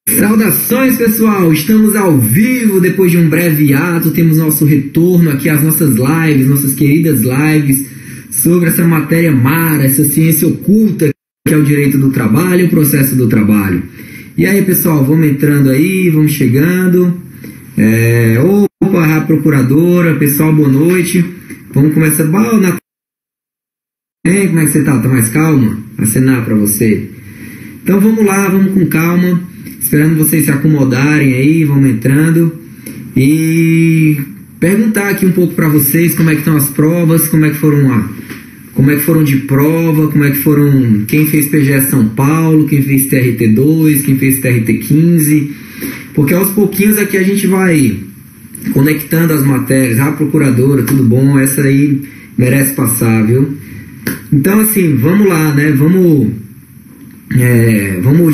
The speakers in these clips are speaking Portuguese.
Saudações, pessoal! Estamos ao vivo depois de um breve ato. Temos nosso retorno aqui às nossas lives, nossas queridas lives sobre essa matéria mara, essa ciência oculta que é o direito do trabalho e o processo do trabalho. E aí, pessoal, vamos entrando aí, vamos chegando. Opa, a procuradora, pessoal, boa noite. Vamos começar. Como é que você tá? Tá mais calma? Acenar para você. Então vamos lá, vamos com calma. Esperando vocês se acomodarem aí, vamos entrando. E perguntar aqui um pouco para vocês como é que estão as provas, como é que foram lá. Como é que foram de prova, como é que foram, quem fez PGE São Paulo, quem fez TRT2, quem fez TRT15, porque aos pouquinhos aqui a gente vai conectando as matérias. Procuradora, tudo bom? Essa aí merece passar, viu? Então assim, vamos lá, né? Vamos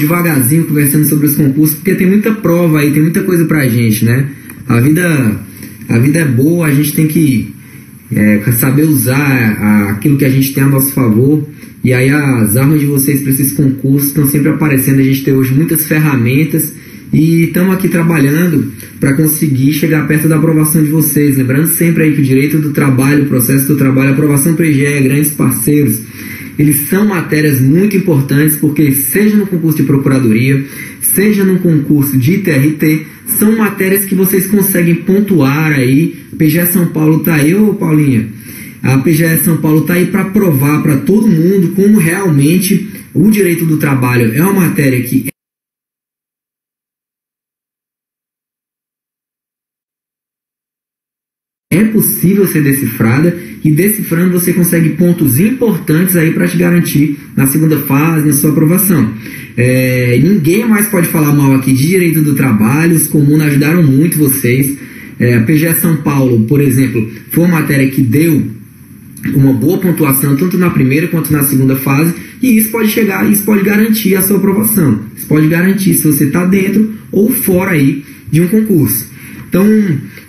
devagarzinho conversando sobre os concursos, porque tem muita prova aí, tem muita coisa pra gente, né? A vida é boa, a gente tem que saber usar aquilo que a gente tem a nosso favor. E aí as armas de vocês para esses concursos estão sempre aparecendo. A gente tem hoje muitas ferramentas e estamos aqui trabalhando para conseguir chegar perto da aprovação de vocês. Lembrando sempre aí que o direito do trabalho, o processo do trabalho, a aprovação do PGE, grandes parceiros, eles são matérias muito importantes, porque seja no concurso de procuradoria, seja no concurso de TRT, são matérias que vocês conseguem pontuar aí. PGE São Paulo tá aí, ô Paulinha? A PGE São Paulo tá aí para provar para todo mundo como realmente o direito do trabalho é uma matéria que é possível ser decifrada, e decifrando você consegue pontos importantes aí para te garantir na segunda fase, na sua aprovação. Ninguém mais pode falar mal aqui de direito do trabalho, os comuns ajudaram muito vocês. A PGE São Paulo, por exemplo, foi uma matéria que deu uma boa pontuação tanto na primeira quanto na segunda fase, e isso pode garantir a sua aprovação. Isso pode garantir se você está dentro ou fora aí de um concurso. Então,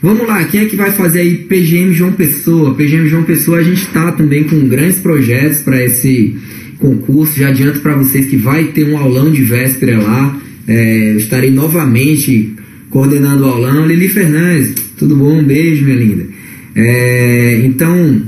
vamos lá, quem é que vai fazer aí PGM João Pessoa? PGM João Pessoa, a gente está também com grandes projetos para esse concurso. Já adianto para vocês que vai ter um aulão de véspera lá. Eu estarei novamente coordenando o aulão. Lili Fernandes, tudo bom? Um beijo, minha linda. Então,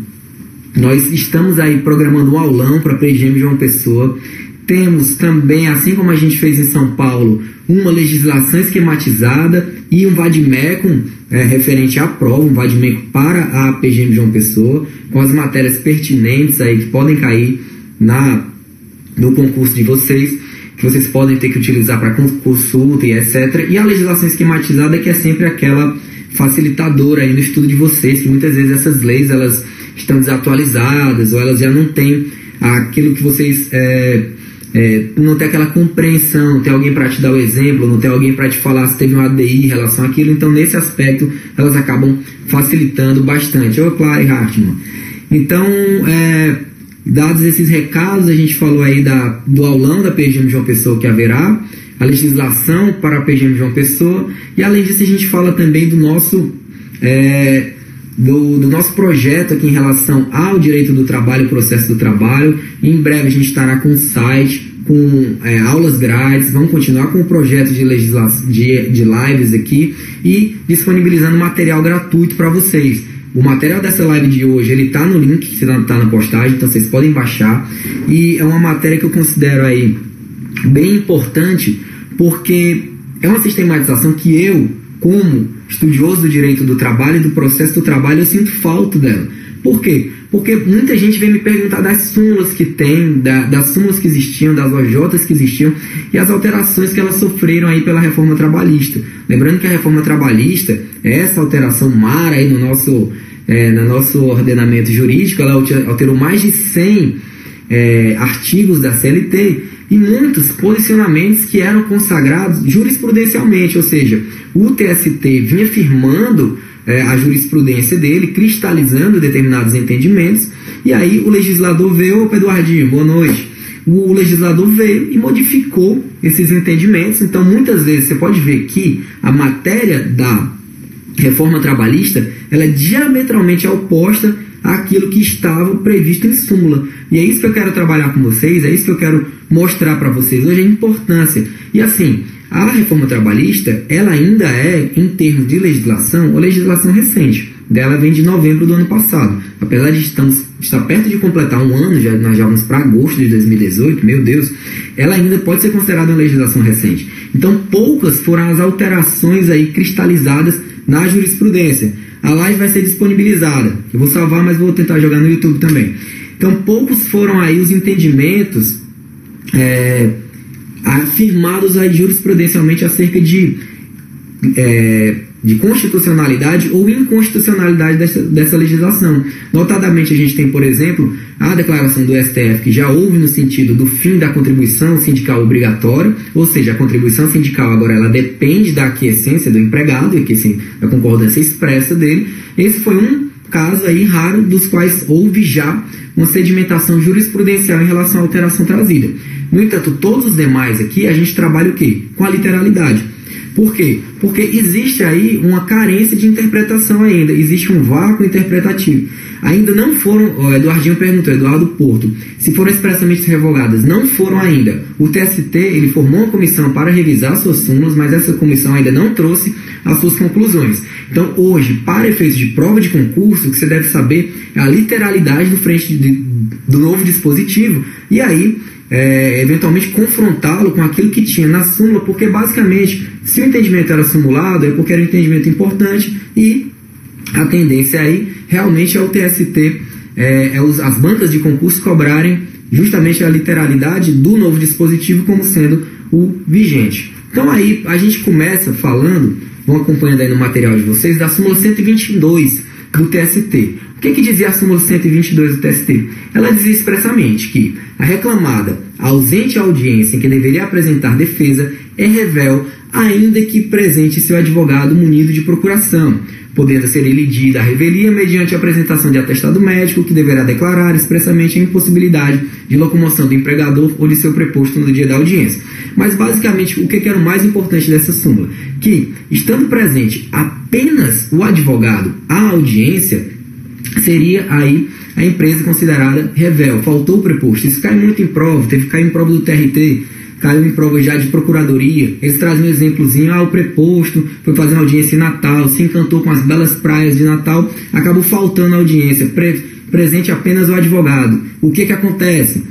nós estamos aí programando um aulão para PGM João Pessoa. Temos também, assim como a gente fez em São Paulo, uma legislação esquematizada e um vademecum referente à prova, um vademecum para a PGM João Pessoa, com as matérias pertinentes aí que podem cair no concurso de vocês, que vocês podem ter que utilizar para consulta e etc. E a legislação esquematizada, que é sempre aquela facilitadora aí no estudo de vocês, que muitas vezes essas leis elas estão desatualizadas ou elas já não têm aquilo que vocês... não tem aquela compreensão, não tem alguém para te dar o exemplo, não tem alguém para te falar se teve um ADI em relação àquilo. Então, nesse aspecto, elas acabam facilitando bastante. Ô, Clary Hartmann. Então, dados esses recados, a gente falou aí do aulão da PGM João Pessoa que haverá, a legislação para a PGM João Pessoa, e além disso a gente fala também do nosso... do nosso projeto aqui em relação ao direito do trabalho, o processo do trabalho. Em breve a gente estará com um site, com aulas grátis. Vamos continuar com o projeto de lives aqui e disponibilizando material gratuito para vocês. O material dessa live de hoje, ele está no link que está na postagem, então vocês podem baixar. E é uma matéria que eu considero aí bem importante, porque é uma sistematização que eu, como estudioso do direito do trabalho e do processo do trabalho, eu sinto falta dela. Por quê? Porque muita gente vem me perguntar das súmulas que tem, das súmulas que existiam, das OJs que existiam e as alterações que elas sofreram aí pela reforma trabalhista. Lembrando que a reforma trabalhista, essa alteração mara aí no nosso ordenamento jurídico, ela alterou mais de 100 artigos da CLT e muitos posicionamentos que eram consagrados jurisprudencialmente, ou seja, o TST vinha firmando a jurisprudência dele, cristalizando determinados entendimentos, e aí o legislador veio, opa, Eduardinho, boa noite, o legislador veio e modificou esses entendimentos. Então muitas vezes você pode ver que a matéria da reforma trabalhista ela é diametralmente oposta àquilo que estava previsto em súmula. E é isso que eu quero trabalhar com vocês, é isso que eu quero mostrar para vocês hoje, a importância. E assim, a reforma trabalhista, ela ainda é, em termos de legislação, uma legislação recente. Dela vem de novembro do ano passado. Apesar de estar perto de completar um ano, nós já vamos para agosto de 2018, meu Deus, ela ainda pode ser considerada uma legislação recente. Então, poucas foram as alterações aí cristalizadas na jurisprudência. A live vai ser disponibilizada. Eu vou salvar, mas vou tentar jogar no YouTube também. Então, poucos foram aí os entendimentos afirmados aí jurisprudencialmente acerca de constitucionalidade ou inconstitucionalidade dessa legislação. Notadamente, a gente tem, por exemplo, a declaração do STF, que já houve no sentido do fim da contribuição sindical obrigatória, ou seja, a contribuição sindical agora ela depende da aquiescência do empregado, e que sim, da concordância expressa dele. Esse foi um caso aí raro dos quais houve já uma sedimentação jurisprudencial em relação à alteração trazida. No entanto, todos os demais aqui, a gente trabalha o quê? Com a literalidade. Por quê? Porque existe aí uma carência de interpretação ainda, existe um vácuo interpretativo. Ainda não foram, o Eduardinho perguntou, Eduardo Porto, se foram expressamente revogadas, não foram ainda. O TST, ele formou uma comissão para revisar suas súmulas, mas essa comissão ainda não trouxe as suas conclusões. Então, hoje, para efeitos de prova de concurso, o que você deve saber é a literalidade do novo dispositivo, e aí, eventualmente, confrontá-lo com aquilo que tinha na súmula, porque, basicamente, se o entendimento era simulado, é porque era um entendimento importante, e a tendência aí, realmente, é o TST, as bancas de concurso cobrarem justamente a literalidade do novo dispositivo como sendo o vigente. Então, aí, a gente começa falando, vão acompanhando aí no material de vocês, da súmula 122 do TST. O que dizia a súmula 122 do TST? Ela dizia expressamente que a reclamada, ausente à audiência em que deveria apresentar defesa, é revel, ainda que presente seu advogado munido de procuração, podendo ser elidida a revelia mediante a apresentação de atestado médico, que deverá declarar expressamente a impossibilidade de locomoção do empregador ou de seu preposto no dia da audiência. Mas, basicamente, o que era o mais importante dessa súmula? Que, estando presente apenas o advogado à audiência, seria aí a empresa considerada revel. Faltou o preposto. Isso cai muito em prova, teve que cair em prova do TRT, caiu em prova já de procuradoria. Eles trazem um exemplozinho, o preposto foi fazer uma audiência em Natal, se encantou com as belas praias de Natal, acabou faltando a audiência, presente apenas o advogado. O que acontece?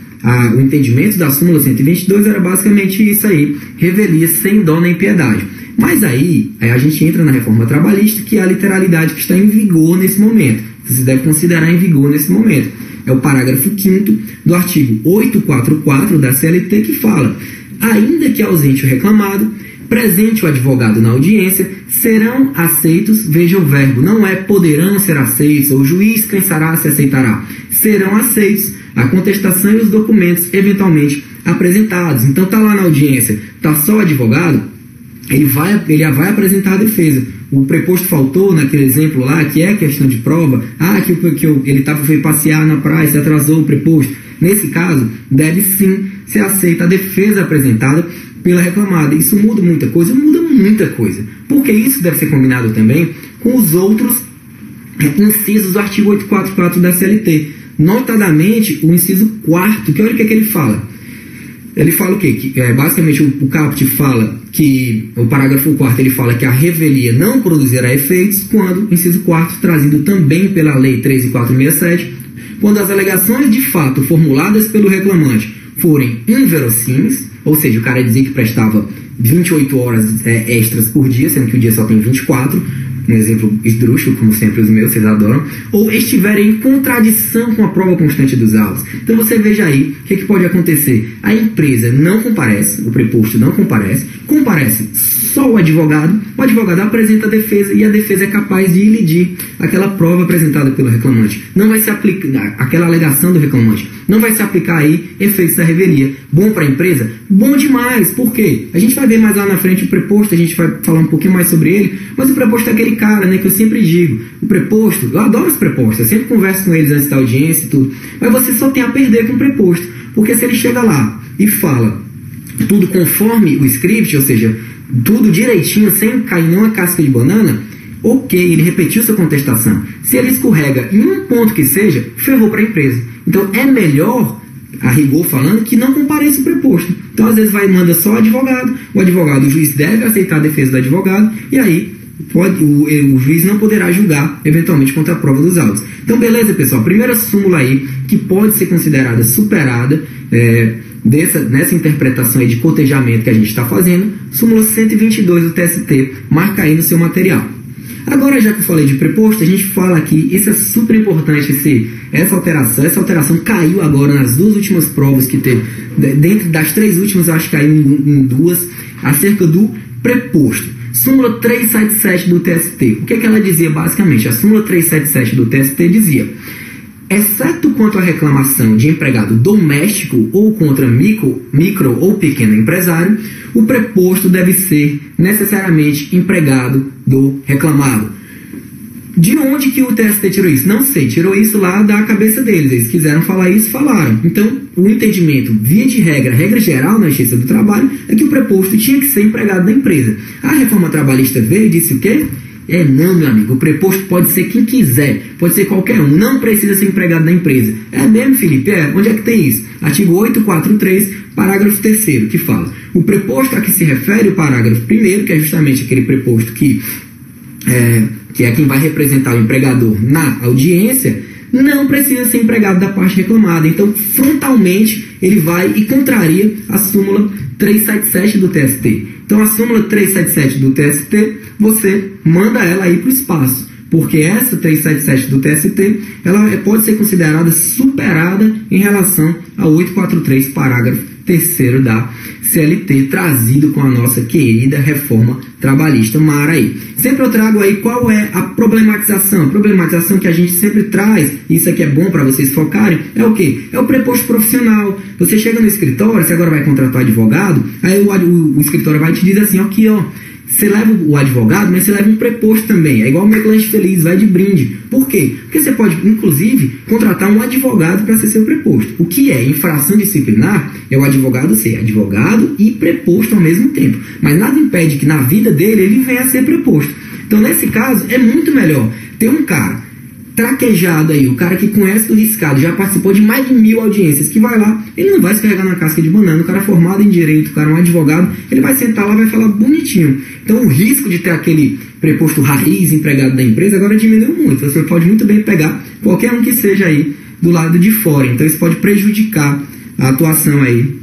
O entendimento da súmula 122 era basicamente isso aí, revelia sem dó nem piedade. Mas aí a gente entra na reforma trabalhista, que é a literalidade que está em vigor nesse momento. Você deve considerar em vigor nesse momento. É o parágrafo 5º do artigo 844 da CLT, que fala: ainda que ausente o reclamado, presente o advogado na audiência, serão aceitos, veja o verbo, não é poderão ser aceitos, ou o juiz pensará se aceitará, serão aceitos a contestação e os documentos eventualmente apresentados. Então está lá na audiência, está só o advogado, ele vai apresentar a defesa. O preposto faltou naquele exemplo lá, que é questão de prova, ele foi passear na praia, se atrasou o preposto. Nesse caso, deve sim ser aceita a defesa apresentada pela reclamada. Isso muda muita coisa? Muda muita coisa. Porque isso deve ser combinado também com os outros incisos do artigo 844 da CLT. Notadamente, o inciso 4º, que olha o que ele fala. Ele fala o quê? Basicamente, o caput fala que, o parágrafo 4º, ele fala que a revelia não produzirá efeitos quando, inciso 4º, trazido também pela Lei 13.467, quando as alegações de fato formuladas pelo reclamante forem inverossímeis, ou seja, o cara dizia que prestava 28 horas extras por dia, sendo que o dia só tem 24, um exemplo esdrúxulo, como sempre os meus, vocês adoram, ou estiverem em contradição com a prova constante dos autos. Então você veja aí o que pode acontecer. A empresa não comparece, o preposto não comparece só o advogado apresenta a defesa e a defesa é capaz de elidir aquela prova apresentada pelo reclamante. Não vai se aplicar, aquela alegação do reclamante, não vai se aplicar aí efeitos da revelia. Bom para a empresa? Bom demais. Por quê? A gente vai ver mais lá na frente o preposto, a gente vai falar um pouquinho mais sobre ele, mas o preposto é aquele cara, né, que eu sempre digo, o preposto, eu adoro os prepostos, eu sempre converso com eles antes da audiência e tudo, mas você só tem a perder com o preposto, porque se ele chega lá e fala tudo conforme o script, ou seja, tudo direitinho, sem cair nenhuma casca de banana, ok, ele repetiu sua contestação. Se ele escorrega em um ponto que seja, ferrou para a empresa. Então é melhor, a rigor falando, que não compareça o preposto. Então às vezes manda só o advogado, o juiz deve aceitar a defesa do advogado, e aí o juiz não poderá julgar eventualmente contra a prova dos autos. Então beleza, pessoal, primeira súmula aí que pode ser considerada superada nessa interpretação aí de cotejamento que a gente está fazendo, súmula 122 do TST, marca aí no seu material. Agora, já que eu falei de preposto, a gente fala aqui, isso é super importante, essa alteração caiu agora nas duas últimas provas que teve, dentro das 3 últimas, eu acho que caiu em 2, acerca do preposto. Súmula 377 do TST, o que ela dizia basicamente? A súmula 377 do TST dizia: exceto quanto à reclamação de empregado doméstico ou contra micro ou pequeno empresário, o preposto deve ser necessariamente empregado do reclamado. De onde que o TST tirou isso? Não sei, tirou isso lá da cabeça deles. Eles quiseram falar isso, falaram. Então, o entendimento, via de regra geral na Justiça do Trabalho, é que o preposto tinha que ser empregado da empresa. A reforma trabalhista veio e disse o quê? Não, meu amigo, o preposto pode ser quem quiser, pode ser qualquer um, não precisa ser empregado da empresa. É mesmo, Felipe? Onde é que tem isso? Artigo 843, parágrafo 3º, que fala: o preposto a que se refere o parágrafo 1º, que é justamente aquele preposto que é quem vai representar o empregador na audiência, não precisa ser empregado da parte reclamada. Então, frontalmente, ele vai e contraria a súmula 377 do TST. Então, a súmula 377 do TST, você manda ela aí para o espaço, porque essa 377 do TST, ela pode ser considerada superada em relação ao 843, parágrafo 3º da CLT, trazido com a nossa querida reforma trabalhista mara aí. Sempre eu trago aí qual é a problematização. A problematização que a gente sempre traz, isso aqui é bom para vocês focarem, é o quê? É o preposto profissional. Você chega no escritório, você agora vai contratar um advogado, aí o escritório vai te dizer assim: aqui ó, você leva o advogado, mas você leva um preposto também. É igual o McLanche Feliz, vai de brinde. Por quê? Porque você pode, inclusive, contratar um advogado para ser seu preposto. O que é infração disciplinar é o advogado ser advogado e preposto ao mesmo tempo. Mas nada impede que na vida dele ele venha a ser preposto. Então, nesse caso, é muito melhor ter um cara traquejado aí, o cara que conhece do riscado, já participou de mais de 1000 audiências, que vai lá, ele não vai escorregar na casca de banana. O cara formado em direito, o cara um advogado, ele vai sentar lá e vai falar bonitinho. Então o risco de ter aquele preposto raiz empregado da empresa agora diminuiu muito. Você pode muito bem pegar qualquer um que seja aí do lado de fora. Então isso pode prejudicar a atuação aí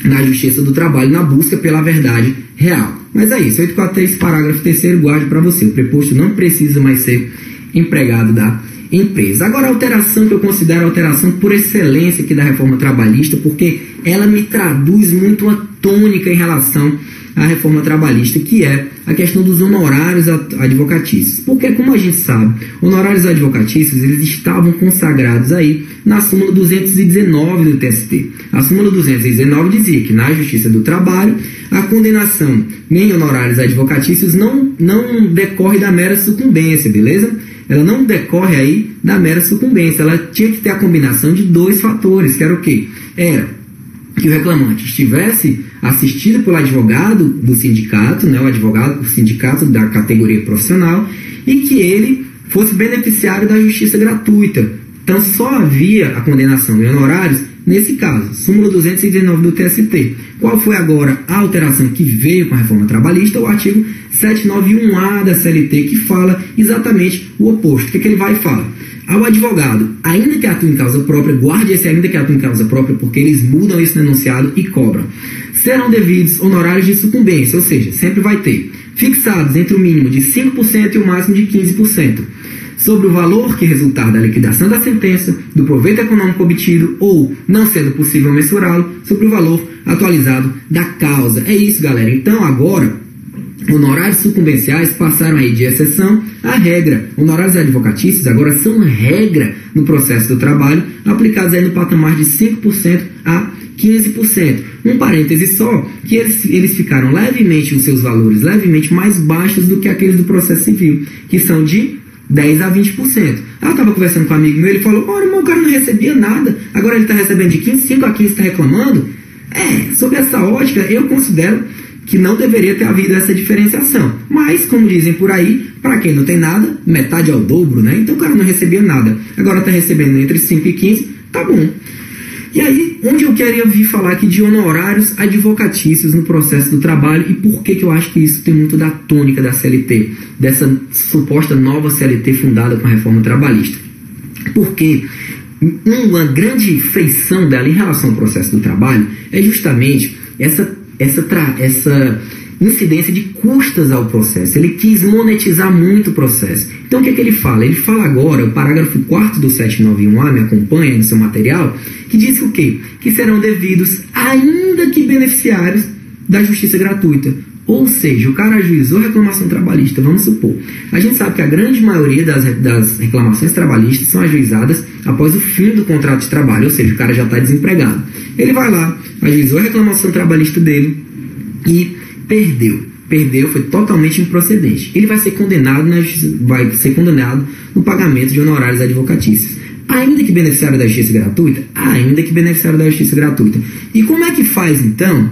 na Justiça do Trabalho, na busca pela verdade real. Mas é isso, 843, parágrafo 3º, guarde para você. O preposto não precisa mais ser empregado da empresa. Agora, a alteração que eu considero a alteração por excelência aqui da reforma trabalhista, porque ela me traduz muito a tônica em relação à reforma trabalhista, que é a questão dos honorários advocatícios. Porque, como a gente sabe, honorários advocatícios, eles estavam consagrados aí na súmula 219 do TST. A súmula 219 dizia que na Justiça do Trabalho, a condenação em honorários advocatícios não decorre da mera sucumbência, beleza? Ela não decorre aí da mera sucumbência. Ela tinha que ter a combinação de 2 fatores, que era o quê? Era que o reclamante estivesse assistido pelo advogado do sindicato, né, o sindicato da categoria profissional, e que ele fosse beneficiário da justiça gratuita. Então só havia a condenação em honorários nesse caso, súmula 219 do TST. Qual foi agora a alteração que veio com a reforma trabalhista? O artigo 791A da CLT, que fala exatamente o oposto. O que ele vai e fala? Ao advogado, ainda que atue em causa própria, guarde esse ainda que atue em causa própria, porque eles mudam isso no enunciado e cobram. Serão devidos honorários de sucumbência, ou seja, sempre vai ter, fixados entre o mínimo de 5% e o máximo de 15%. Sobre o valor que resultar da liquidação da sentença, do proveito econômico obtido ou, não sendo possível mensurá-lo, sobre o valor atualizado da causa. É isso, galera. Então, agora, honorários sucumbenciais passaram aí de exceção a regra. Honorários advocatícios agora são regra no processo do trabalho, aplicados aí no patamar de 5% a 15%. Um parêntese só, que eles ficaram levemente, os seus valores levemente mais baixos do que aqueles do processo civil, que são de 10% a 20%. Eu estava conversando com um amigo meu, ele falou: olha, irmão, o cara não recebia nada, agora ele está recebendo de 5 a 15%, está reclamando. Sob essa ótica, eu considero que não deveria ter havido essa diferenciação. Mas, como dizem por aí, para quem não tem nada, metade é o dobro, né? Então o cara não recebia nada. Agora está recebendo entre 5 e 15, tá bom. E aí, onde eu queria vir falar aqui de honorários advocatícios no processo do trabalho e por que eu acho que isso tem muito da tônica da CLT, dessa suposta nova CLT fundada com a reforma trabalhista. Porque uma grande feição dela em relação ao processo do trabalho é justamente essa incidência de custas ao processo. Ele quis monetizar muito o processo. Então o que é que ele fala? Ele fala agora, o parágrafo 4º do 791A, me acompanha no seu material, que diz o quê? Que serão devidos, ainda que beneficiários da justiça gratuita. Ou seja, o cara ajuizou reclamação trabalhista, vamos supor. A gente sabe que a grande maioria das reclamações trabalhistas são ajuizadas após o fim do contrato de trabalho, ou seja, o cara já está desempregado. Ele vai lá, ajuizou a reclamação trabalhista dele e perdeu, foi totalmente improcedente. Ele vai ser condenado no pagamento de honorários advocatícios. Ainda que beneficiário da justiça gratuita? Ainda que beneficiário da justiça gratuita. E como é que faz então?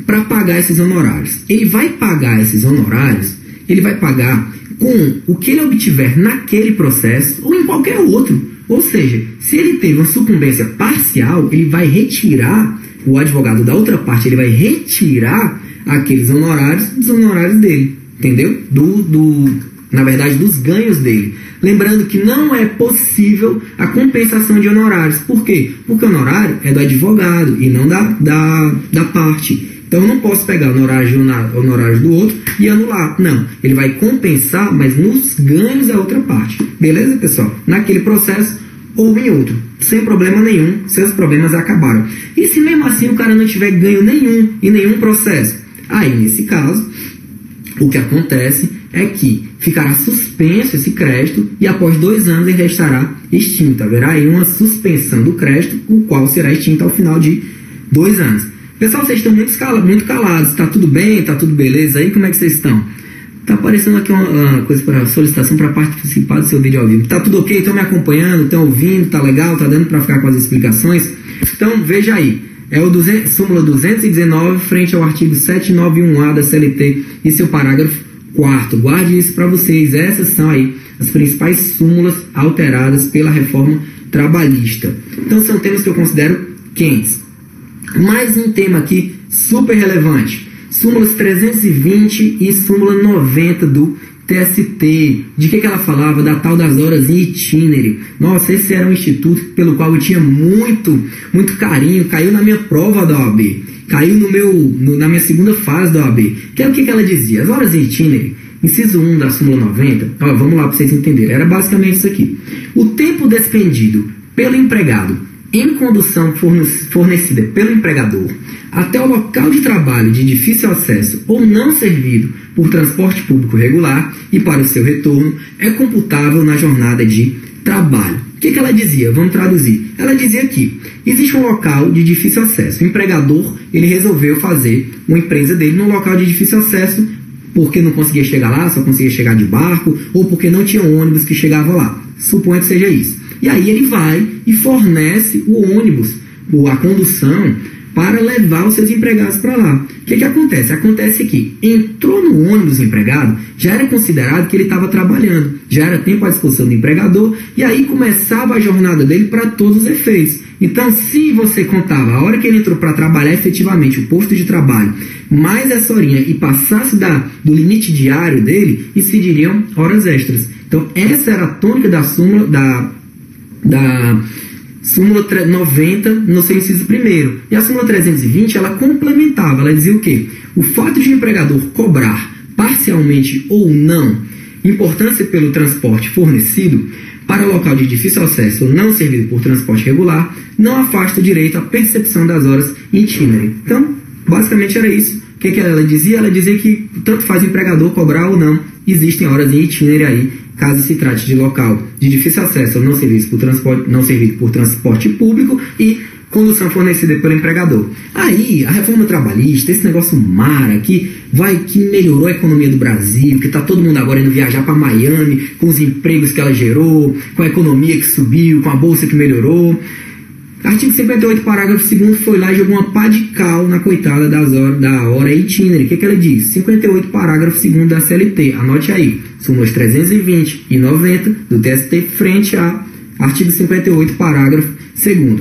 Para pagar esses honorários? Ele vai pagar esses honorários, ele vai pagar com o que ele obtiver naquele processo ou em qualquer outro. Ou seja, se ele teve uma sucumbência parcial, ele vai retirar, o advogado da outra parte, ele vai retirar aqueles honorários dos honorários dele, entendeu? Na verdade, dos ganhos dele. Lembrando que não é possível a compensação de honorários. Por quê? Porque o honorário é do advogado e não da parte. Então eu não posso pegar honorários do outro e anular. Não, ele vai compensar, mas nos ganhos da outra parte. Beleza, pessoal? Naquele processo ou em outro. Sem problema nenhum, seus problemas acabaram. E se mesmo assim o cara não tiver ganho nenhum em nenhum processo? Aí, nesse caso, o que acontece é que ficará suspenso esse crédito e após 2 anos ele estará extinto. Haverá aí uma suspensão do crédito, o qual será extinto ao final de 2 anos. Pessoal, vocês estão muito calados. Tá tudo bem? Tá tudo beleza aí? Como é que vocês estão? Tá aparecendo aqui uma coisa para solicitação para participar do seu vídeo ao vivo. Tá tudo ok? Estão me acompanhando? Estão ouvindo? Tá legal? Tá dando para ficar com as explicações? Então, veja aí. É o súmula 219 frente ao artigo 791A da CLT e seu parágrafo 4º. Guarde isso para vocês. Essas são aí as principais súmulas alteradas pela reforma trabalhista. Então, são temas que eu considero quentes. Mais um tema aqui super relevante. Súmulas 320 e súmula 90 do TST. De que ela falava? Da tal das horas em itinere. Nossa, esse era um instituto pelo qual eu tinha muito carinho. Caiu na minha prova da OAB. Caiu na minha segunda fase da OAB. Que é o que ela dizia? As horas em itinere, inciso 1 da súmula 90. Vamos lá para vocês entenderem. Era basicamente isso aqui. O tempo despendido pelo empregado em condução fornecida pelo empregador até o local de trabalho de difícil acesso ou não servido por transporte público regular e para o seu retorno é computável na jornada de trabalho. O que ela dizia? Vamos traduzir. Ela dizia que existe um local de difícil acesso. O empregador ele resolveu fazer uma empresa dele num local de difícil acesso porque não conseguia chegar lá, só conseguia chegar de barco ou porque não tinha ônibus que chegava lá. Suponha que seja isso. E aí ele vai e fornece o ônibus, a condução, para levar os seus empregados para lá. O que acontece? Acontece que entrou no ônibus o empregado, já era considerado que ele estava trabalhando, já era tempo à disposição do empregador, e aí começava a jornada dele para todos os efeitos. Então, se você contava a hora que ele entrou para trabalhar efetivamente, o posto de trabalho, mais essa horinha e passasse do limite diário dele, isso se diriam horas extras. Então, essa era a tônica da súmula da súmula 90 no seu inciso primeiro. E a súmula 320, ela complementava, ela dizia o quê? O fato de o empregador cobrar parcialmente ou não importância pelo transporte fornecido para o local de difícil acesso ou não servido por transporte regular, não afasta o direito à percepção das horas itinere. Então, basicamente era isso. O que ela dizia? Ela dizia que tanto faz o empregador cobrar ou não, existem horas em itinere aí, caso se trate de local de difícil acesso ou não servido por transporte público e condução fornecida pelo empregador. Aí, a reforma trabalhista, esse negócio mara que melhorou a economia do Brasil, que está todo mundo agora indo viajar para Miami, com os empregos que ela gerou, com a economia que subiu, com a bolsa que melhorou. Artigo 58, parágrafo 2º, foi lá e jogou uma pá de cal na coitada da hora itinerary. O que ela diz? 58, parágrafo 2º da CLT. Anote aí. Súmulas 320 e 90 do TST frente a artigo 58, parágrafo 2º.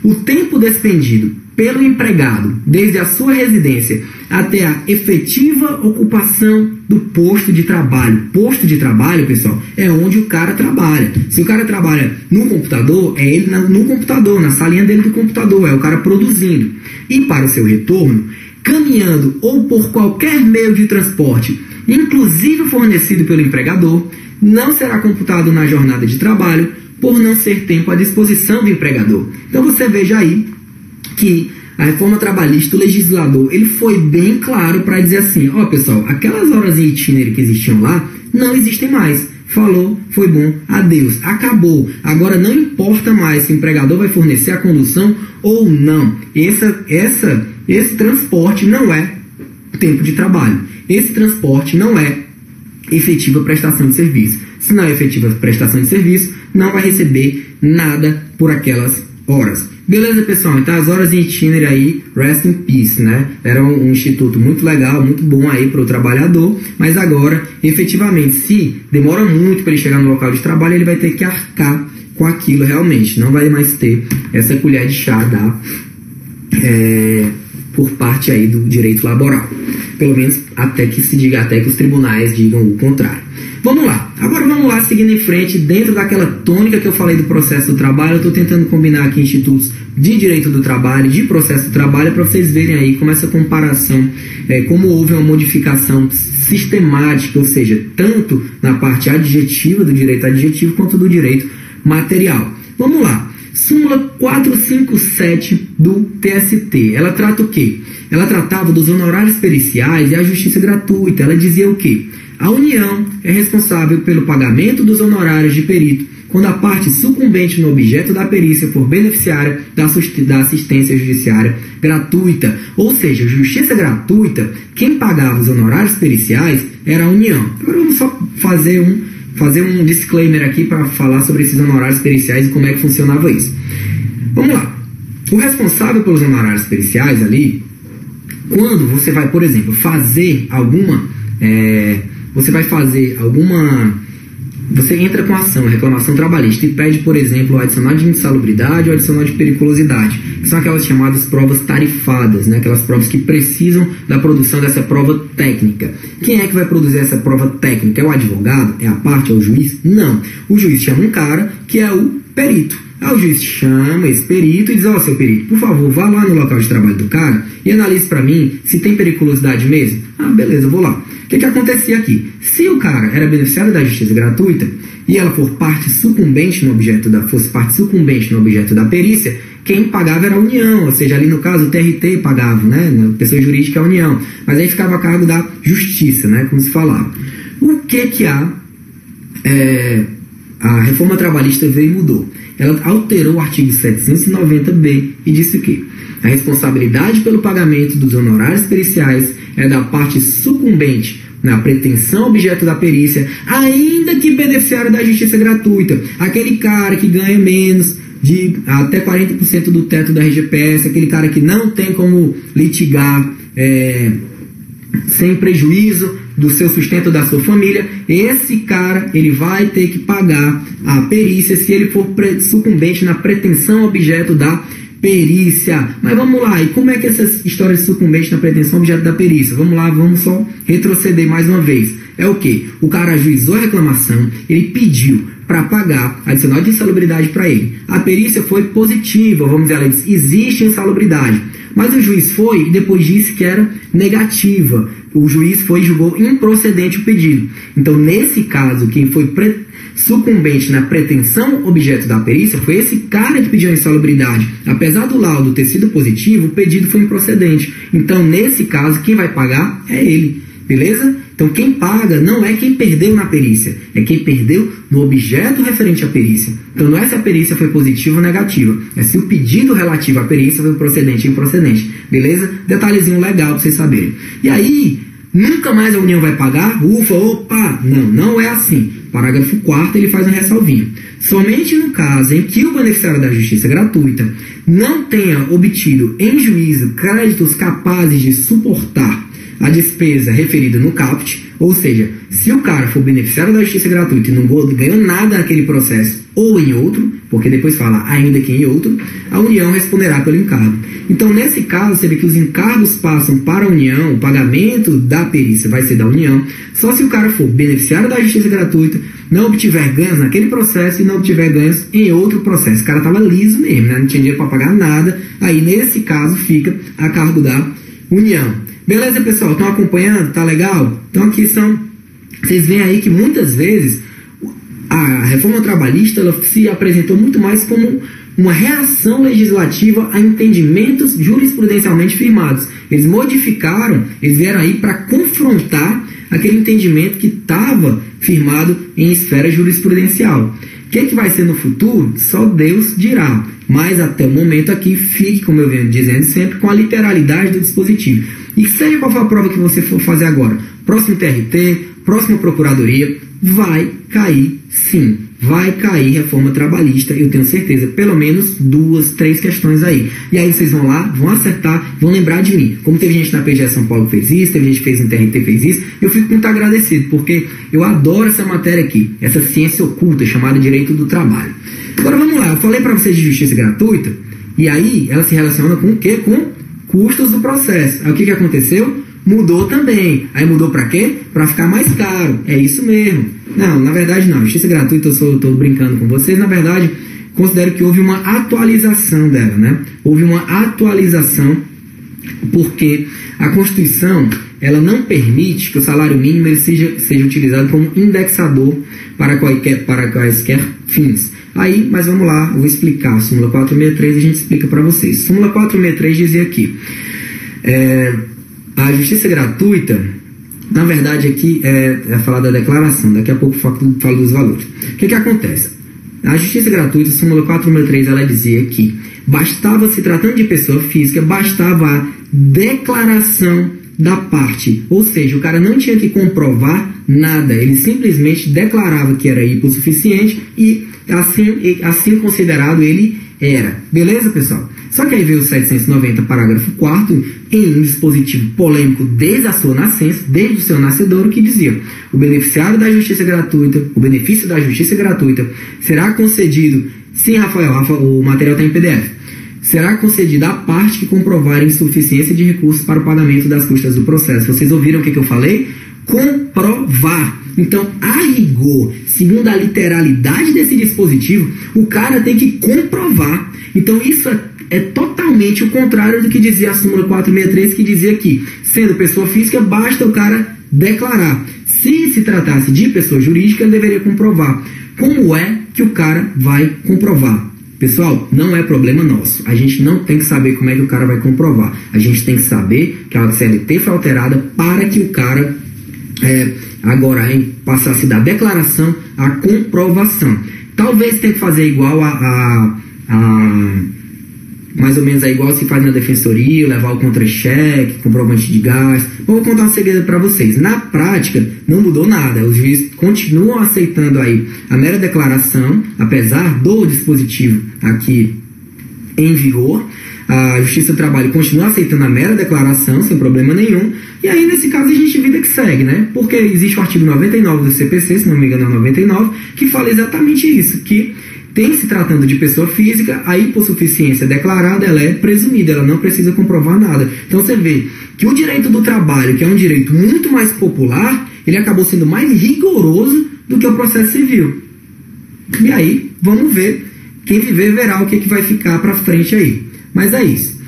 O tempo despendido pelo empregado, desde a sua residência até a efetiva ocupação do posto de trabalho. Posto de trabalho, pessoal, é onde o cara trabalha. Se o cara trabalha no computador, é ele no computador, na salinha dele do computador, é o cara produzindo. E para o seu retorno, caminhando ou por qualquer meio de transporte, inclusive fornecido pelo empregador, não será computado na jornada de trabalho, por não ser tempo à disposição do empregador. Então você veja aí que a reforma trabalhista, o legislador, ele foi bem claro para dizer assim, ó pessoal, aquelas horas em itinerário que existiam lá, não existem mais. Falou, foi bom, adeus, acabou. Agora não importa mais se o empregador vai fornecer a condução ou não. Esse transporte não é tempo de trabalho. Esse transporte não é efetiva prestação de serviço. Se não é efetiva prestação de serviço, não vai receber nada por aquelas horas. Beleza, pessoal? Então as horas em itinerário aí, rest in peace, né? Era um instituto muito legal, muito bom aí para o trabalhador, mas agora, efetivamente, se demora muito para ele chegar no local de trabalho, ele vai ter que arcar com aquilo realmente. Não vai mais ter essa colher de chá por parte aí do direito laboral. Pelo menos até que os tribunais digam o contrário. Vamos lá, agora vamos lá, seguindo em frente, dentro daquela tônica que eu falei do processo do trabalho, eu estou tentando combinar aqui institutos de direito do trabalho, de processo do trabalho, para vocês verem aí como essa comparação, como houve uma modificação sistemática, ou seja, tanto na parte adjetiva, do direito adjetivo, quanto do direito material. Vamos lá. Súmula 457 do TST. Ela trata o quê? Ela tratava dos honorários periciais e a justiça gratuita. Ela dizia o quê? A União é responsável pelo pagamento dos honorários de perito quando a parte sucumbente no objeto da perícia for beneficiária da assistência judiciária gratuita. Ou seja, justiça gratuita, quem pagava os honorários periciais era a União. Agora vamos só fazer um disclaimer aqui para falar sobre esses honorários periciais e como é que funcionava isso. Vamos lá. O responsável pelos honorários periciais ali, quando você vai, por exemplo, fazer alguma... Você entra com ação, reclamação trabalhista, e pede, por exemplo, o adicional de insalubridade ou adicional de periculosidade, que são aquelas chamadas provas tarifadas, né? Aquelas provas que precisam da produção dessa prova técnica. Quem é que vai produzir essa prova técnica? É o advogado? É a parte? É o juiz? Não. O juiz chama um cara que é o perito. Aí o juiz chama esse perito e diz, ó, seu perito, por favor, vá lá no local de trabalho do cara e analise para mim se tem periculosidade mesmo. Ah, beleza, vou lá. O que acontecia aqui? Se o cara era beneficiário da justiça gratuita e ela fosse parte sucumbente no objeto da perícia, quem pagava era a União, ou seja, ali no caso o TRT pagava, né? A pessoa jurídica é a União, mas aí ficava a cargo da justiça, né? Como se falava. O que a reforma trabalhista veio e mudou? Ela alterou o artigo 790b e disse o quê? A responsabilidade pelo pagamento dos honorários periciais é da parte sucumbente na pretensão objeto da perícia, ainda que beneficiário da justiça gratuita. Aquele cara que ganha menos de até 40% do teto da RGPS, aquele cara que não tem como litigar sem prejuízo do seu sustento da sua família, esse cara ele vai ter que pagar a perícia se ele for sucumbente na pretensão objeto da perícia. Mas vamos lá, e como é que essa história de sucumbente na pretensão objeto da perícia? Vamos lá, vamos só retroceder mais uma vez. É o quê? O cara ajuizou a reclamação, ele pediu para pagar adicional de insalubridade para ele. A perícia foi positiva, vamos dizer, ela disse, existe insalubridade. Mas o juiz foi e depois disse que era negativa. O juiz foi e julgou improcedente o pedido. Então, nesse caso, quem foi sucumbente na pretensão objeto da perícia foi esse cara que pediu a insalubridade. Apesar do laudo ter sido positivo, o pedido foi improcedente. Então, nesse caso, quem vai pagar é ele. Beleza? Então, quem paga não é quem perdeu na perícia, é quem perdeu no objeto referente à perícia. Então, não é se a perícia foi positiva ou negativa, é se o pedido relativo à perícia foi procedente ou improcedente. Beleza? Detalhezinho legal para vocês saberem. E aí, nunca mais a União vai pagar? Ufa, opa! Não é assim. parágrafo 4º, ele faz uma ressalvinha. Somente no caso em que o beneficiário da justiça gratuita não tenha obtido em juízo créditos capazes de suportar a despesa referida no caput, ou seja, se o cara for beneficiário da justiça gratuita e não ganhou nada naquele processo ou em outro, porque depois fala ainda que em outro, a União responderá pelo encargo. Então, nesse caso, você vê que os encargos passam para a União, o pagamento da perícia vai ser da União, só se o cara for beneficiário da justiça gratuita, não obtiver ganhos naquele processo e não obtiver ganhos em outro processo. O cara estava liso mesmo, né? Não tinha dinheiro para pagar nada, aí nesse caso fica a cargo da União. Beleza, pessoal? Estão acompanhando? Tá legal? Então aqui vocês veem aí que muitas vezes a reforma trabalhista ela se apresentou muito mais como uma reação legislativa a entendimentos jurisprudencialmente firmados. Eles modificaram, eles vieram aí para confrontar aquele entendimento que estava firmado em esfera jurisprudencial. O que vai ser no futuro? Só Deus dirá. Mas até o momento aqui, fique, como eu venho dizendo sempre, com a literalidade do dispositivo. E seja qual for a prova que você for fazer agora, próximo TRT, próxima procuradoria, vai cair sim. Vai cair reforma trabalhista, eu tenho certeza. Pelo menos 2, 3 questões aí. E aí vocês vão lá, vão acertar, vão lembrar de mim. Como teve gente na PGE São Paulo que fez isso, teve gente que fez no TRT fez isso, eu fico muito agradecido, porque eu adoro essa matéria aqui, essa ciência oculta chamada Direito do Trabalho. Agora vamos lá, eu falei para vocês de justiça gratuita, e aí ela se relaciona com o quê? Com custos do processo. Aí o que aconteceu? Mudou também. Aí mudou para quê? Para ficar mais caro. É isso mesmo. Não, na verdade não. Justiça gratuita, eu estou brincando com vocês. Na verdade, considero que houve uma atualização dela, né? Houve uma atualização porque a Constituição ela não permite que o salário mínimo ele seja utilizado como indexador para quaisquer fins. Aí, mas vamos lá, eu vou explicar a súmula 463 e a gente explica para vocês. Súmula 463 dizia aqui, a justiça gratuita, na verdade aqui é falar da declaração, daqui a pouco falo dos valores. O que acontece? A justiça gratuita, súmula 463, ela dizia que bastava, se tratando de pessoa física, bastava a declaração da parte, ou seja, o cara não tinha que comprovar nada, ele simplesmente declarava que era hipossuficiente e assim considerado ele era. Beleza, pessoal? Só que aí veio o 790, parágrafo 4º, em um dispositivo polêmico desde a sua nascença, desde o seu nascedouro, que dizia: o beneficiário da justiça gratuita, o benefício da justiça gratuita será concedido, sim, Rafael, o material está em PDF, será concedida à parte que comprovar insuficiência de recursos para o pagamento das custas do processo. Vocês ouviram o que eu falei? Comprovar. Então, a rigor, segundo a literalidade desse dispositivo, o cara tem que comprovar. Então, isso é totalmente o contrário do que dizia a súmula 463, que dizia que, sendo pessoa física, basta o cara declarar. Se tratasse de pessoa jurídica, ele deveria comprovar. Como é que o cara vai comprovar? Pessoal, não é problema nosso. A gente não tem que saber como é que o cara vai comprovar. A gente tem que saber que a CLT foi alterada para que o cara agora passasse da declaração à comprovação. Talvez tenha que fazer igual mais ou menos igual se faz na defensoria, levar o contra-cheque, comprovante de gás. Vou contar um segredo para vocês. Na prática, não mudou nada. Os juízes continuam aceitando aí a mera declaração, apesar do dispositivo aqui em vigor. A Justiça do Trabalho continua aceitando a mera declaração, sem problema nenhum. E aí, nesse caso, a gente vida que segue, né? Porque existe o artigo 99 do CPC, se não me engano é o 99, que fala exatamente isso, que tem se tratando de pessoa física, a hipossuficiência declarada, ela é presumida, ela não precisa comprovar nada. Então você vê que o direito do trabalho, que é um direito muito mais popular, ele acabou sendo mais rigoroso do que o processo civil. E aí, vamos ver, quem viver verá o que vai ficar para frente aí. Mas é isso.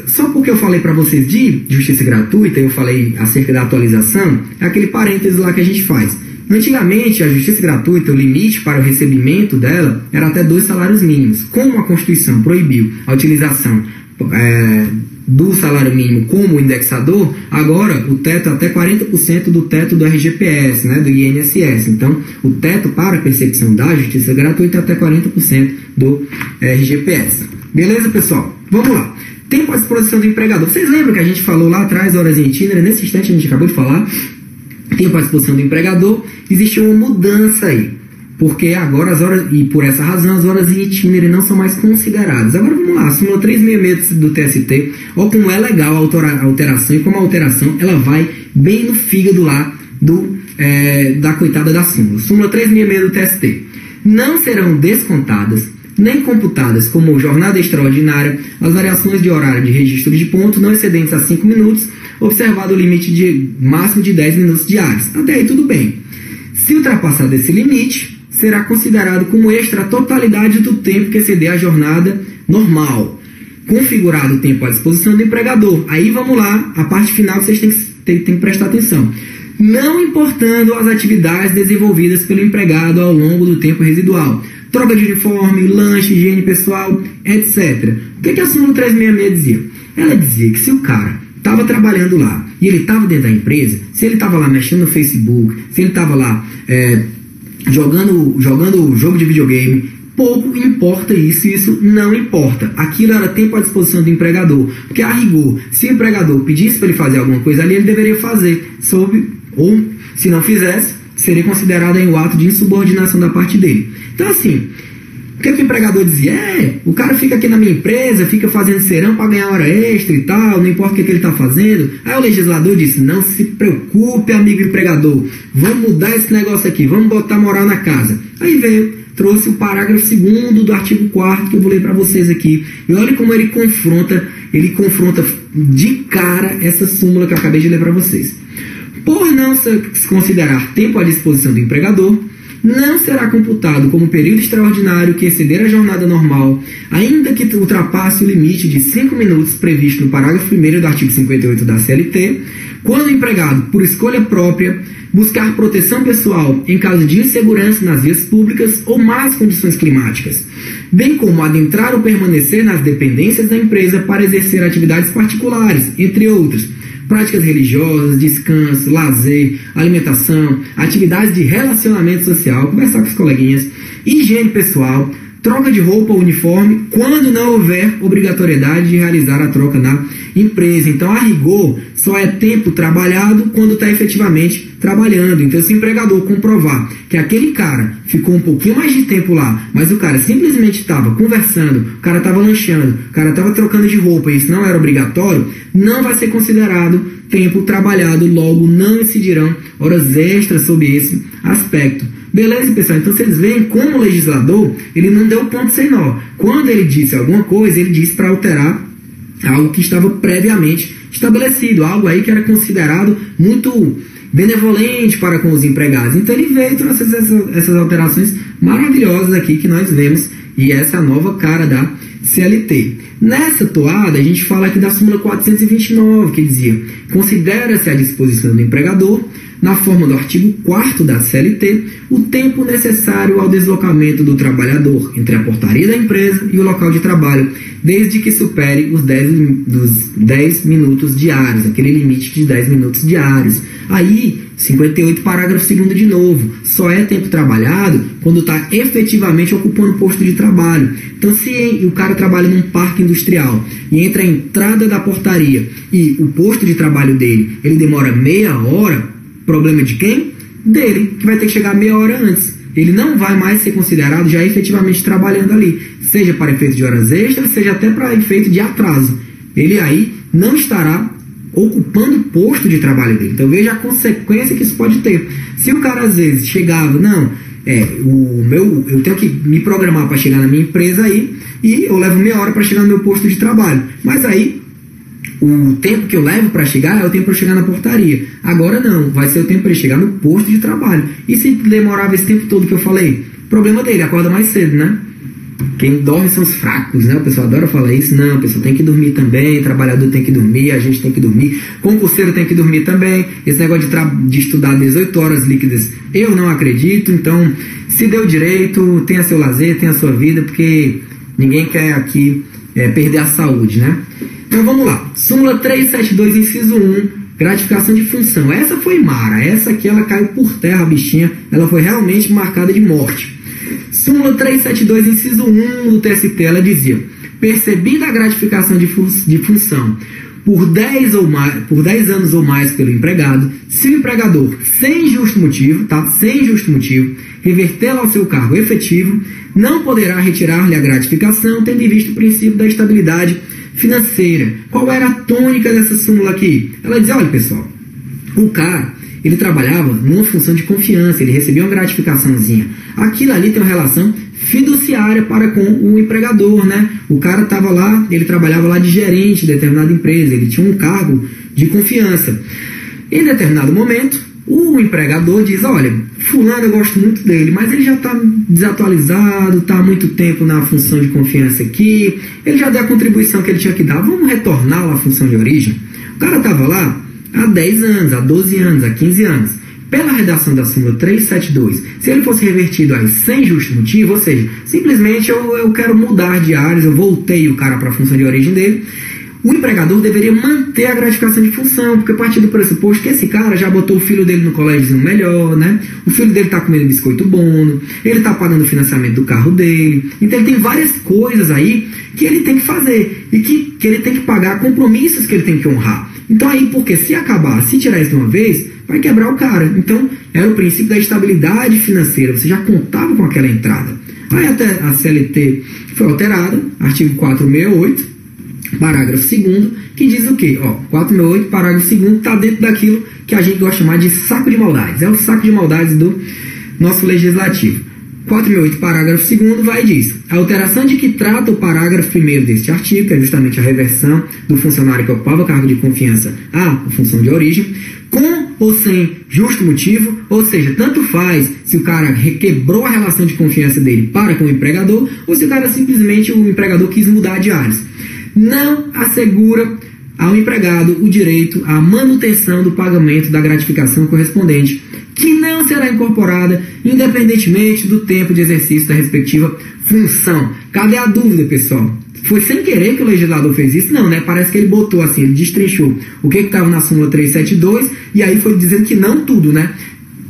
Só porque eu falei para vocês de justiça gratuita, eu falei acerca da atualização, é aquele parênteses lá que a gente faz. Antigamente, a justiça gratuita, o limite para o recebimento dela era até 2 salários mínimos. Como a Constituição proibiu a utilização do salário mínimo como indexador, agora o teto é até 40% do teto do RGPS, né, do INSS. Então, o teto para a percepção da justiça gratuita é até 40% do RGPS. Beleza, pessoal? Vamos lá. Tempo à disposição do empregador. Vocês lembram que a gente falou lá atrás, horas em itinerário? Nesse instante a gente acabou de falar tempo à disposição do empregador, existe uma mudança aí. Porque agora as horas, e por essa razão, as horas em itinerário não são mais consideradas. Agora vamos lá, a súmula 366 do TST, olha como é legal a alteração e como a alteração ela vai bem no fígado lá da coitada da súmula. Súmula 366 do TST. Não serão descontadas nem computadas como jornada extraordinária as variações de horário de registro de ponto não excedentes a 5 minutos, observado o limite máximo de 10 minutos diários. Até aí tudo bem. Se ultrapassar desse limite, será considerado como extra a totalidade do tempo que exceder a jornada normal, configurado o tempo à disposição do empregador. Aí vamos lá, a parte final que vocês têm que prestar atenção. Não importando as atividades desenvolvidas pelo empregado ao longo do tempo residual, troca de uniforme, lanche, higiene pessoal, etc. O que a súmula 366 dizia? Ela dizia que se o cara estava trabalhando lá e ele estava dentro da empresa, se ele estava lá mexendo no Facebook, se ele estava lá jogando jogo de videogame, pouco importa isso não importa. Aquilo era tempo à disposição do empregador, porque a rigor, se o empregador pedisse para ele fazer alguma coisa ali, ele deveria fazer, ou se não fizesse, seria considerado aí um ato de insubordinação da parte dele. Então assim, o que o empregador dizia? O cara fica aqui na minha empresa, fica fazendo serão para ganhar hora extra e tal, não importa o que ele está fazendo. Aí o legislador disse, não se preocupe, amigo empregador, vamos mudar esse negócio aqui, vamos botar moral na casa. Aí veio, trouxe o parágrafo 2º do artigo 4º, que eu vou ler para vocês aqui. E olha como ele confronta de cara essa súmula que eu acabei de ler para vocês. Por não se considerar tempo à disposição do empregador, não será computado como período extraordinário que exceder a jornada normal, ainda que ultrapasse o limite de 5 minutos previsto no parágrafo 1º do artigo 58 da CLT, quando o empregado, por escolha própria, buscar proteção pessoal em caso de insegurança nas vias públicas ou más condições climáticas, bem como adentrar ou permanecer nas dependências da empresa para exercer atividades particulares, entre outros, práticas religiosas, descanso, lazer, alimentação, atividades de relacionamento social, conversar com os coleguinhas, higiene pessoal, troca de roupa ou uniforme, quando não houver obrigatoriedade de realizar a troca na empresa. Então, a rigor, só é tempo trabalhado quando está efetivamente trabalhando. Então, se o empregador comprovar que aquele cara ficou um pouquinho mais de tempo lá, mas o cara simplesmente estava conversando, o cara estava lanchando, o cara estava trocando de roupa e isso não era obrigatório, não vai ser considerado tempo trabalhado, logo não incidirão horas extras sobre esse aspecto. Beleza, pessoal? Então vocês veem como o legislador, ele não deu ponto sem nó. Quando ele disse alguma coisa, ele disse para alterar algo que estava previamente estabelecido, algo aí que era considerado muito benevolente para com os empregados. Então ele veio e trouxe essas alterações maravilhosas aqui que nós vemos, e essa é a nova cara da CLT. Nessa toada, a gente fala aqui da súmula 429, que dizia: considera-se à disposição do empregador, na forma do artigo 4º da CLT, o tempo necessário ao deslocamento do trabalhador entre a portaria da empresa e o local de trabalho, desde que supere os 10 minutos diários, aquele limite de 10 minutos diários. Aí, 58, parágrafo 2º de novo, só é tempo trabalhado quando está efetivamente ocupando o posto de trabalho. Então, se o cara trabalha num parque industrial e entre a entrada da portaria e o posto de trabalho dele, ele demora meia hora, problema de quem? Dele, que vai ter que chegar meia hora antes. Ele não vai mais ser considerado já efetivamente trabalhando ali, seja para efeito de horas extras, seja até para efeito de atraso. Ele aí não estará ocupando o posto de trabalho dele. Então veja a consequência que isso pode ter. Se o cara às vezes chegava, eu tenho que me programar para chegar na minha empresa aí, e eu levo meia hora para chegar no meu posto de trabalho. Mas aí o tempo que eu levo para chegar é o tempo para chegar na portaria. Agora não, vai ser o tempo para ele chegar no posto de trabalho. E se demorava esse tempo todo que eu falei? Problema dele, acorda mais cedo, né? Quem dorme são os fracos, né? O pessoal adora falar isso. Não, o pessoal tem que dormir também, trabalhador tem que dormir, a gente tem que dormir, concurseiro tem que dormir também. Esse negócio de estudar 18 horas líquidas, eu não acredito. Então, se deu direito, tenha seu lazer, tenha sua vida, porque ninguém quer aqui perder a saúde, né? Então vamos lá, súmula 372, inciso 1, gratificação de função. Essa foi mara, essa aqui ela caiu por terra, a bichinha, ela foi realmente marcada de morte. Súmula 372, inciso 1 do TST, ela dizia: percebida a gratificação de função, por 10 anos ou mais pelo empregado, se o empregador, sem justo motivo, revertê-lo ao seu cargo efetivo, não poderá retirar-lhe a gratificação, tendo em vista o princípio da estabilidade financeira. Qual era a tônica dessa súmula aqui? Ela diz, olha pessoal, o cara, ele trabalhava numa função de confiança, ele recebia uma gratificaçãozinha. Aquilo ali tem uma relação fiduciária para com o empregador, né? O cara estava lá, ele trabalhava lá de gerente de determinada empresa, ele tinha um cargo de confiança. Em determinado momento, o empregador diz, olha, fulano eu gosto muito dele, mas ele já está desatualizado, está há muito tempo na função de confiança aqui, ele já deu a contribuição que ele tinha que dar, vamos retorná-lo à função de origem? O cara estava lá há 10 anos, há 12 anos, há 15 anos. Pela redação da súmula 372, se ele fosse revertido aí sem justo motivo, ou seja, simplesmente eu quero mudar de áreas, eu voltei o cara para a função de origem dele, o empregador deveria manter a gratificação de função, porque a partir do pressuposto que esse cara já botou o filho dele no colégio melhor, né? O filho dele está comendo biscoito bono, ele está pagando o financiamento do carro dele, então ele tem várias coisas aí que ele tem que fazer e que ele tem que pagar, compromissos que ele tem que honrar. Então aí, porque se tirar isso de uma vez, vai quebrar o cara. Então, era o princípio da estabilidade financeira, você já contava com aquela entrada. Aí até a CLT foi alterada, artigo 468, parágrafo 2º, que diz o quê? 468, parágrafo 2º, está dentro daquilo que a gente gosta de chamar de saco de maldades. É o saco de maldades do nosso legislativo. 468, parágrafo 2º, vai e diz: a alteração de que trata o parágrafo 1º deste artigo, que é justamente a reversão do funcionário que ocupava cargo de confiança à função de origem, com ou sem justo motivo, ou seja, tanto faz se o cara requebrou a relação de confiança dele para com o empregador, ou se o cara simplesmente, o empregador quis mudar de áreas. Não assegura ao empregado o direito à manutenção do pagamento da gratificação correspondente, que não será incorporada independentemente do tempo de exercício da respectiva função. Cadê a dúvida, pessoal? Foi sem querer que o legislador fez isso? Não, né? Parece que ele botou assim, ele destrinchou o que estava na súmula 372 e aí foi dizendo que não tudo, né?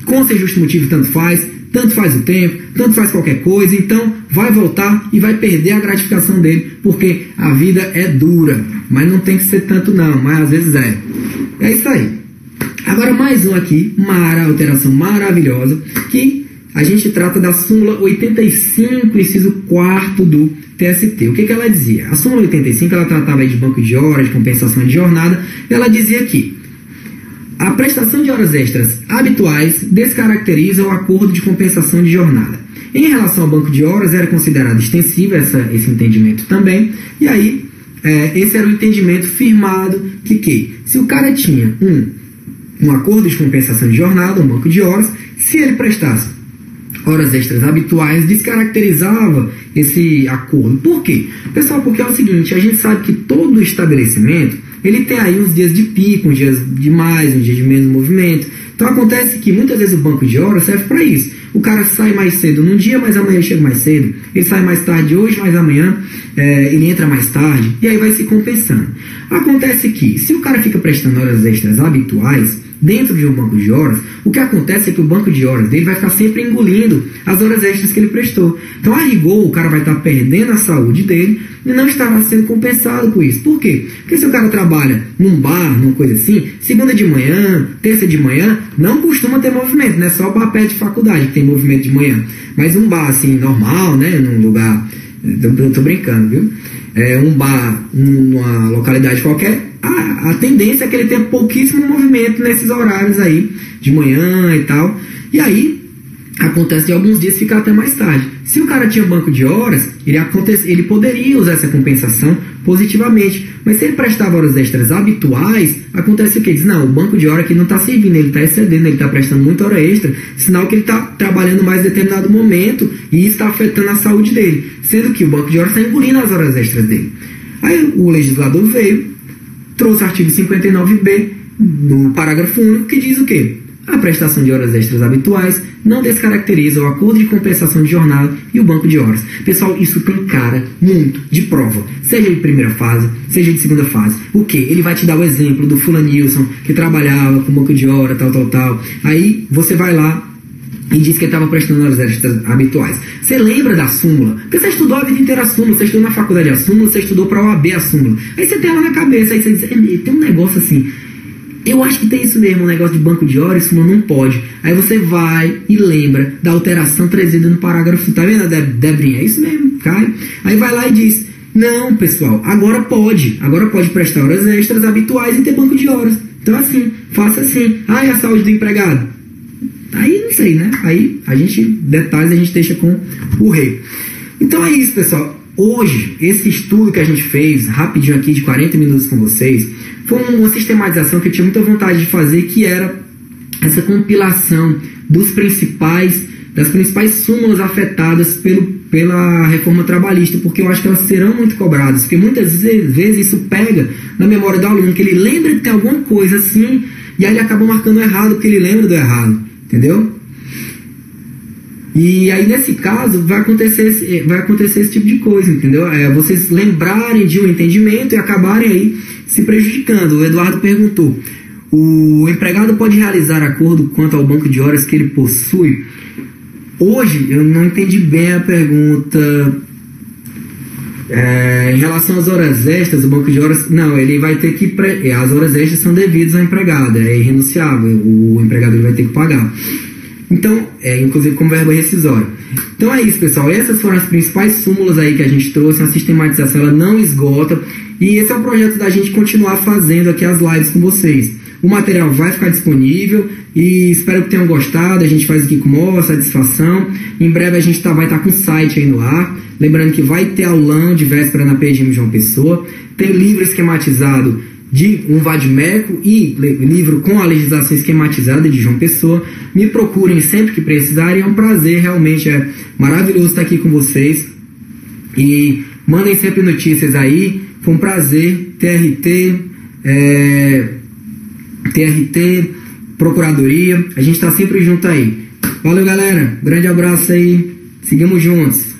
Com sem justo motivo tanto faz o tempo, tanto faz qualquer coisa, então vai voltar e vai perder a gratificação dele, porque a vida é dura, mas não tem que ser tanto não, mas às vezes é. É isso aí. Agora mais um aqui, uma alteração maravilhosa, que a gente trata da súmula 85, inciso 4º do TST. O que ela dizia? A súmula 85, ela tratava aí de banco de horas, de compensação de jornada, e ela dizia que a prestação de horas extras habituais descaracteriza o acordo de compensação de jornada. Em relação ao banco de horas, era considerado extensivo esse entendimento também, e aí esse era o entendimento firmado que se o cara tinha um acordo de compensação de jornada, um banco de horas, se ele prestasse horas extras habituais, descaracterizava esse acordo. Por quê? Pessoal, porque é o seguinte, a gente sabe que todo estabelecimento, ele tem aí uns dias de pico, uns dias de mais, uns dias de menos movimento. Então acontece que muitas vezes o banco de horas serve para isso. O cara sai mais cedo num dia, mas amanhã chega mais cedo. Ele sai mais tarde hoje, mas amanhã ele entra mais tarde. E aí vai se compensando. Acontece que, se o cara fica prestando horas extras habituais dentro de um banco de horas, o que acontece é que o banco de horas dele vai ficar sempre engolindo as horas extras que ele prestou. Então, a rigor, o cara vai estar perdendo a saúde dele e não estará sendo compensado com isso. Por quê? Porque se o cara trabalha num bar, numa coisa assim, segunda de manhã, terça de manhã, não costuma ter movimento, né? Só o bar perto de faculdade que tem movimento de manhã. Mas um bar assim, normal, né? Num lugar, tô brincando, viu? Um bar numa localidade qualquer, a tendência é que ele tenha pouquíssimo movimento nesses horários aí, de manhã e tal. E aí, acontece de alguns dias ficar até mais tarde. Se o cara tinha banco de horas, ele poderia usar essa compensação positivamente. Mas se ele prestava horas extras habituais, acontece o quê? Diz, não, o banco de hora aqui não está servindo, ele está excedendo, ele está prestando muita hora extra, sinal que ele está trabalhando mais em determinado momento e isso está afetando a saúde dele, sendo que o banco de horas está engolindo as horas extras dele. Aí o legislador veio, trouxe o artigo 59b, no parágrafo único, que diz o quê? A prestação de horas extras habituais não descaracteriza o acordo de compensação de jornada e o banco de horas. Pessoal, isso tem cara muito de prova. Seja de primeira fase, seja de segunda fase. O quê? Ele vai te dar o exemplo do fulanilson que trabalhava com banco de hora, tal. Aí você vai lá e disse que ele estava prestando horas extras habituais. Você lembra da súmula? Porque você estudou a vida inteira a súmula, você estudou na faculdade a súmula, você estudou para a OAB a súmula. Aí você tem ela na cabeça, aí você diz, tem um negócio assim, eu acho que tem isso mesmo, um negócio de banco de horas, súmula não pode. Aí você vai e lembra da alteração trazida no parágrafo, tá vendo, Debrinha? É isso mesmo, cai. Aí vai lá e diz, não, pessoal, agora pode prestar horas extras habituais e ter banco de horas. Então assim, faça assim. Ah, e a saúde do empregado? Aí não sei, né? Aí detalhes a gente deixa com o rei. Então é isso, pessoal. Hoje, esse estudo que a gente fez, rapidinho aqui, de 40 minutos com vocês, foi uma sistematização que eu tinha muita vontade de fazer, que era essa compilação das principais súmulas afetadas pela reforma trabalhista, porque eu acho que elas serão muito cobradas, porque muitas vezes isso pega na memória do aluno, que ele lembra de ter alguma coisa assim, e aí ele acaba marcando errado, porque ele lembra do errado, entendeu? E aí nesse caso vai acontecer esse tipo de coisa, entendeu? Vocês lembrarem de um entendimento e acabarem aí se prejudicando. O Eduardo perguntou, o empregado pode realizar acordo quanto ao banco de horas que ele possui? Hoje eu não entendi bem a pergunta. Em relação às horas extras, o banco de horas, não, ele vai ter que, as horas extras são devidas ao empregado, é irrenunciável, o empregador vai ter que pagar. Então, inclusive como verba rescisória. Então é isso, pessoal, essas foram as principais súmulas aí que a gente trouxe, a sistematização ela não esgota, e esse é o projeto da gente continuar fazendo aqui as lives com vocês. O material vai ficar disponível e espero que tenham gostado. A gente faz aqui com maior satisfação. Em breve a gente vai estar com o site aí no ar. Lembrando que vai ter aulão de véspera na PGM João Pessoa. Tem livro esquematizado de um Vadimeco e livro com a legislação esquematizada de João Pessoa. Me procurem sempre que precisarem. É um prazer, realmente é maravilhoso estar aqui com vocês. E mandem sempre notícias aí. Foi um prazer. TRT, Procuradoria, a gente está sempre junto aí. Valeu, galera, grande abraço aí, seguimos juntos.